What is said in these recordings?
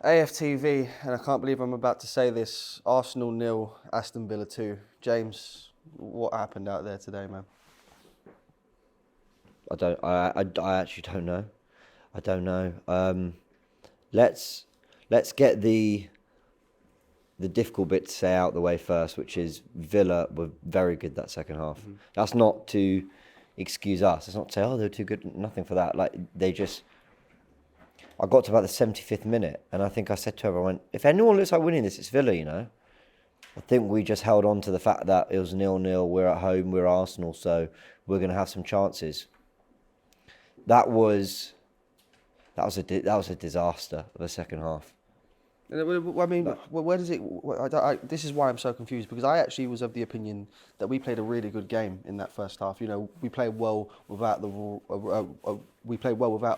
AFTV, and I can't believe I'm about to say this, Arsenal 0, Aston Villa 2. James, what happened out there today, man? I actually don't know. I don't know. Let's get the difficult bit to say out the way first, which is Villa were very good that second half. Mm-hmm. That's not to excuse us. It's not to say, oh, they're too good. Nothing for that. Like, they just... I got to about the 75th minute, and I think I said to everyone, if anyone looks like winning this, it's Villa, you know. I think we just held on to the fact that it was 0-0, we're at home, we're Arsenal, so we're going to have some chances. That was a disaster of a second half. I mean, where does it... this is why I'm so confused, because I actually was of the opinion that we played a really good game in that first half. You know, we played well without a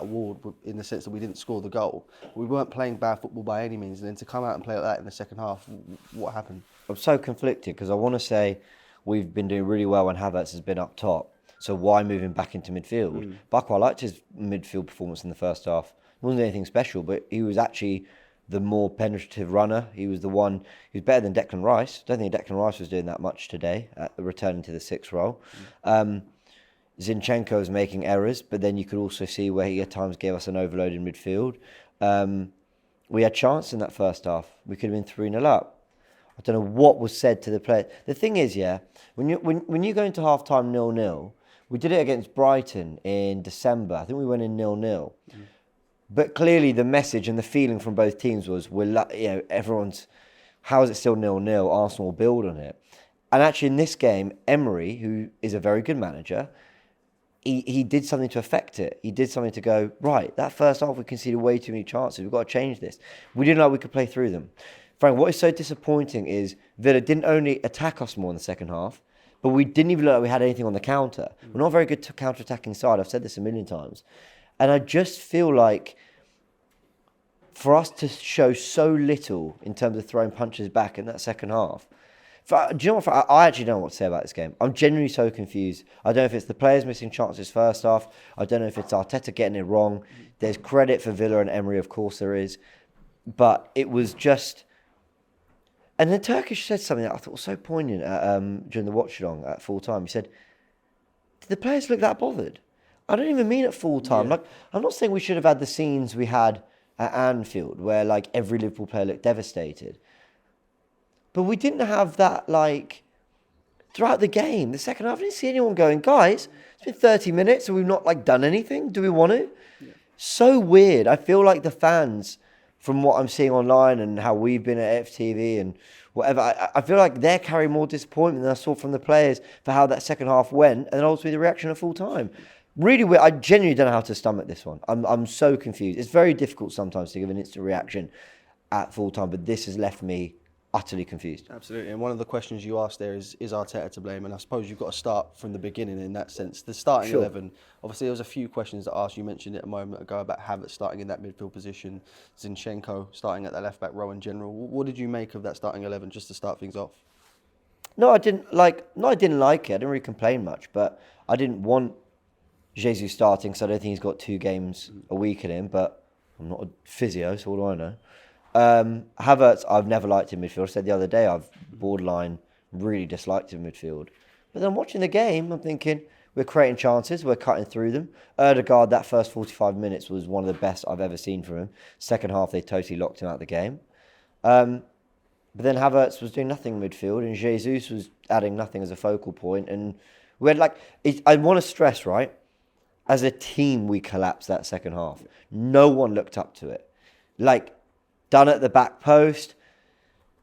Ward in the sense that we didn't score the goal. We weren't playing bad football by any means, and then to come out and play like that in the second half, what happened? I'm so conflicted, because I want to say we've been doing really well when Havertz has been up top. So why move him back into midfield? But I quite liked his midfield performance in the first half. It wasn't anything special, but he was actually the more penetrative runner. He was the one. He was better than Declan Rice. I don't think Declan Rice was doing that much today, returning to the 6th role. Zinchenko was making errors, but then you could also see where he at times gave us an overloaded midfield. We had chance in that first half. We could have been 3-0 up. I don't know what was said to the players. The thing is, when you go into half time 0-0, we did it against Brighton in December. I think we went in 0-0. But clearly the message and the feeling from both teams was, everyone's, how is it still 0-0? Arsenal will build on it. And actually in this game, Emery, who is a very good manager, he did something to affect it. He did something to go, right, that first half we conceded way too many chances. We've got to change this. We didn't know we could play through them. Frank, what is so disappointing is Villa didn't only attack us more in the second half, but we didn't even look like we had anything on the counter. We're not a very good counter-attacking side. I've said this a million times. And I just feel like for us to show so little in terms of throwing punches back in that second half, do you know what? I actually don't know what to say about this game. I'm genuinely so confused. I don't know if it's the players missing chances first half. I don't know if it's Arteta getting it wrong. There's credit for Villa and Emery, of course there is. But it was just... And then Turkish said something that I thought was so poignant during the watch-along at full time. He said, did the players look that bothered? I don't even mean at full time. Yeah. Like, I'm not saying we should have had the scenes we had at Anfield where like every Liverpool player looked devastated. But we didn't have that like throughout the game. The second half, I didn't see anyone going, guys, it's been 30 minutes and we've not like done anything. Do we want to? Yeah. So weird. I feel like the fans, from what I'm seeing online and how we've been at AFTV and whatever, I feel like they're carrying more disappointment than I saw from the players for how that second half went and ultimately the reaction at full time. Really weird. I genuinely don't know how to stomach this one. I'm so confused. It's very difficult sometimes to give an instant reaction at full time, but this has left me utterly confused. Absolutely. And one of the questions you asked there is Arteta to blame? And I suppose you've got to start from the beginning in that sense. The starting 11, obviously there was a few questions that asked. You mentioned it a moment ago about Havertz starting in that midfield position, Zinchenko starting at that left-back row in general. What did you make of that starting 11 just to start things off? I didn't like it. I didn't really complain much, but I didn't want Jesus starting, so I don't think he's got 2 games a week in him, but I'm not a physio, so what do I know? Havertz, I've never liked in midfield. I said the other day, I've borderline really disliked him in midfield. But then watching the game, I'm thinking, we're creating chances, we're cutting through them. Ødegaard, that first 45 minutes was one of the best I've ever seen from him. Second half, they totally locked him out of the game. But then Havertz was doing nothing in midfield, and Jesus was adding nothing as a focal point. And we had I want to stress, right? As a team, we collapsed that second half. No one looked up to it. Done at the back post,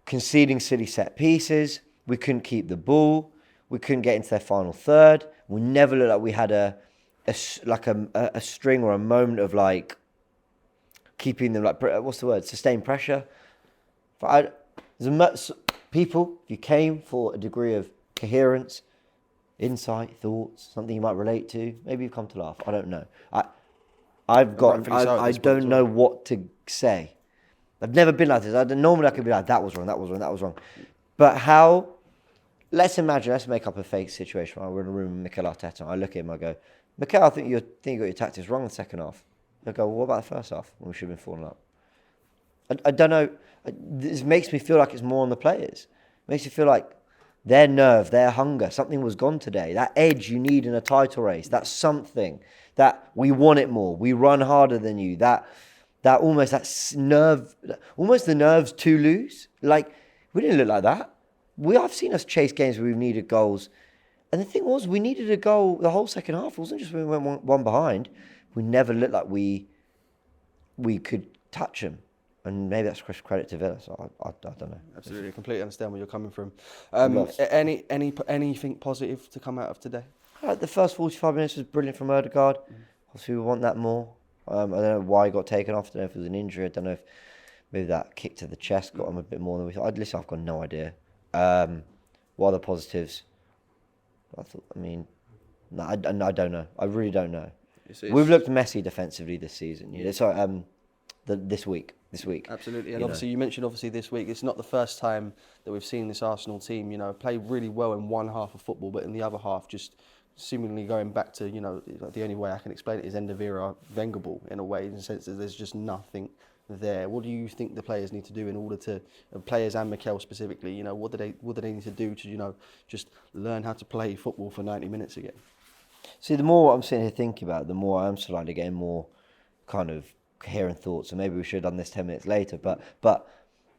conceding silly set pieces. We couldn't keep the ball. We couldn't get into their final third. We never looked like we had a string or a moment of keeping them sustained pressure. People, if you came for a degree of coherence, insight, thoughts, something you might relate to, maybe you've come to laugh. I don't know. I don't know what to say. I've never been like this. Normally I could be like, that was wrong. But how, let's make up a fake situation. Right? We're in a room with Mikel Arteta. I look at him, I go, Mikel, I think you got your tactics wrong in the second half. He'll go, well, what about the first half when we should have been falling up? I don't know. This makes me feel like it's more on the players. It makes you feel like their nerve, their hunger, something was gone today. That edge you need in a title race, that's something that we want it more. We run harder than you. That almost nerve, almost the nerves to lose. Like, we didn't look like that. I've seen us chase games where we've needed goals. And the thing was, we needed a goal the whole second half. It wasn't just when we went one behind. We never looked like we could touch them. And maybe that's credit to Villa. So I don't know. Absolutely, I completely understand where you're coming from. Lost. Anything positive to come out of today? The first 45 minutes was brilliant from Odegaard. Obviously, we want that more. I don't know why he got taken off. I don't know if it was an injury. I don't know if maybe that kick to the chest got him a bit more than we thought. Listen, I've got no idea. What are the positives? I don't know. I really don't know. We've looked messy defensively this season. Sorry, this week. Absolutely, and obviously you mentioned this week. It's not the first time that we've seen this Arsenal team, play really well in one half of football, but in the other half just seemingly going back to, the only way I can explain it is end of era Wenger ball in a way, in the sense that there's just nothing there. What do you think the players need to do in order to, players and Mikel specifically, what do they need to do to, just learn how to play football for 90 minutes again? See, the more I'm sitting here thinking about it, the more I'm slightly getting more kind of coherent thoughts, and maybe we should have done this 10 minutes later, but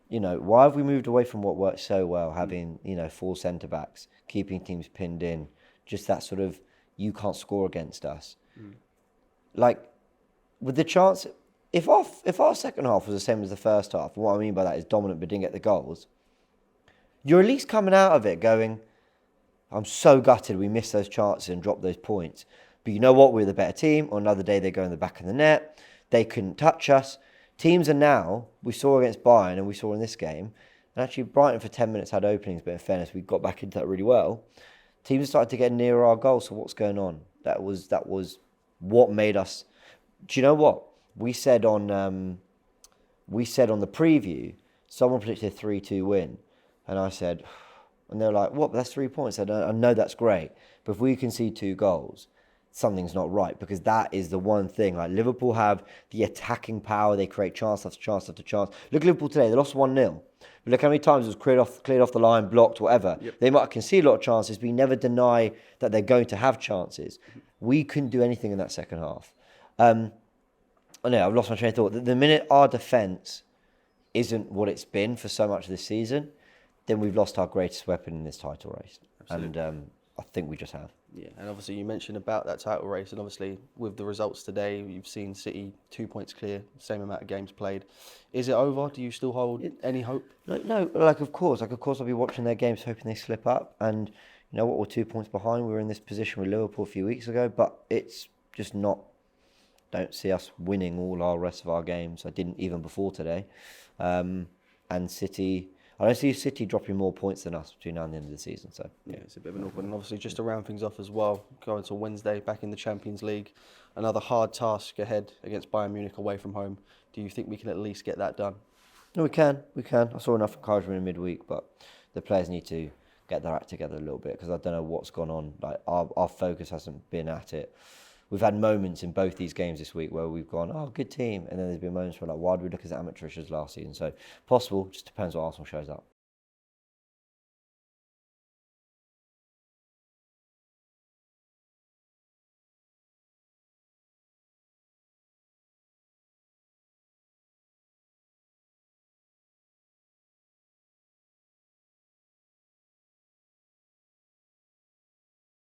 why have we moved away from what worked so well, having 4 centre-backs, keeping teams pinned in, just that sort of, you can't score against us. Like, with the chance, if our second half was the same as the first half, and what I mean by that is dominant but didn't get the goals, you're at least coming out of it going, I'm so gutted we missed those chances and dropped those points. But you know what? We're the better team. On another day, they go in the back of the net. They couldn't touch us. Teams are now, we saw against Bayern and we saw in this game, and actually Brighton for 10 minutes had openings, but in fairness, we got back into that really well. Teams started to get nearer our goal, so what's going on? That was what made us... Do you know what? We said on the preview, someone predicted a 3-2 win, and I said... And they're like, what? That's 3 points. I know that's great. But if we concede 2 goals, something's not right, because that is the one thing. Like, Liverpool have the attacking power. They create chance after chance after chance. Look at Liverpool today. They lost 1-0. But look how many times it was cleared off the line, blocked, whatever. Yep. They might concede a lot of chances, but you never deny that they're going to have chances. We couldn't do anything in that second half. I know, I've lost my train of thought. The minute our defence isn't what it's been for so much of this season, then we've lost our greatest weapon in this title race. Absolutely. And I think we just have. Yeah, and obviously you mentioned about that title race, and obviously with the results today, you've seen City 2 points clear, same amount of games played. Is it over? Do you still hold any hope? No, of course I'll be watching their games hoping they slip up. And you know what, we're 2 points behind. We were in this position with Liverpool a few weeks ago, but it's just not... Don't see us winning all our rest of our games. I didn't even before today. And City... I don't see City dropping more points than us between now and the end of the season. So yeah, it's a bit of an awkward. And obviously, just to round things off as well, going to Wednesday, back in the Champions League, another hard task ahead against Bayern Munich away from home. Do you think we can at least get that done? No, we can. I saw enough encouragement in midweek, but the players need to get their act together a little bit, because I don't know what's gone on. Like, our focus hasn't been at it. We've had moments in both these games this week where we've gone, oh, good team. And then there's been moments where, like, why do we look as amateurish as last season? So, possible, just depends what Arsenal shows up.